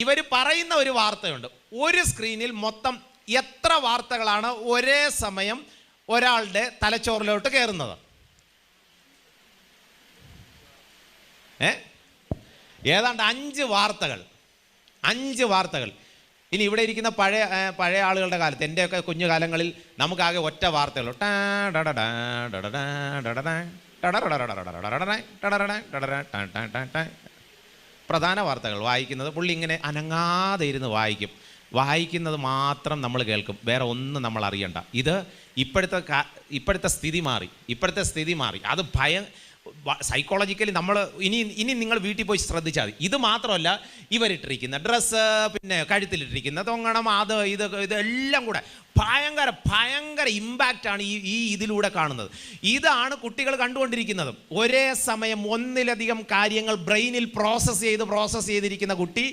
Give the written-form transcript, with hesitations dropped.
ഇവർ പറയുന്ന ഒരു വാർത്തയുണ്ട്. ഒരു സ്ക്രീനിൽ മൊത്തം എത്ര വാർത്തകളാണ് ഒരേ സമയം ഒരാളുടെ തലച്ചോറിലോട്ട് കയറുന്നത്? ഏതാണ്ട് 5 വാർത്തകൾ. 5 വാർത്തകൾ. ഇനി ഇവിടെ ഇരിക്കുന്ന പഴയ ആളുകളുടെ കാലത്ത്, എൻ്റെയൊക്കെ കുഞ്ഞുകാലങ്ങളിൽ നമുക്കാകെ ഒറ്റ വാർത്തയുള്ളൂ. പ്രധാന വാർത്തകൾ വായിക്കുന്നത് പുള്ളി ഇങ്ങനെ അനങ്ങാതെ ഇരുന്ന് വായിക്കുന്നത് മാത്രം നമ്മൾ കേൾക്കും, വേറെ ഒന്നും നമ്മൾ അറിയണ്ട. ഇത് ഇപ്പോഴത്തെ സ്ഥിതി മാറി. അത് സൈക്കോളജിക്കലി നമ്മൾ ഇനി നിങ്ങൾ വീട്ടിൽ പോയി ശ്രദ്ധിച്ചാൽ മതി. ഇത് മാത്രമല്ല, ഇവരിട്ടിരിക്കുന്ന ഡ്രസ്സ്, പിന്നെ കഴുത്തിലിട്ടിരിക്കുന്ന തൊങ്ങണം, ഇതെല്ലാം കൂടെ ഭയങ്കര ഇമ്പാക്റ്റാണ് ഇതിലൂടെ കാണുന്നത്. ഇതാണ് കുട്ടികൾ കണ്ടുകൊണ്ടിരിക്കുന്നത്. ഒരേ സമയം ഒന്നിലധികം കാര്യങ്ങൾ ബ്രെയിനിൽ പ്രോസസ്സ് ചെയ്തിരിക്കുന്ന കുട്ടി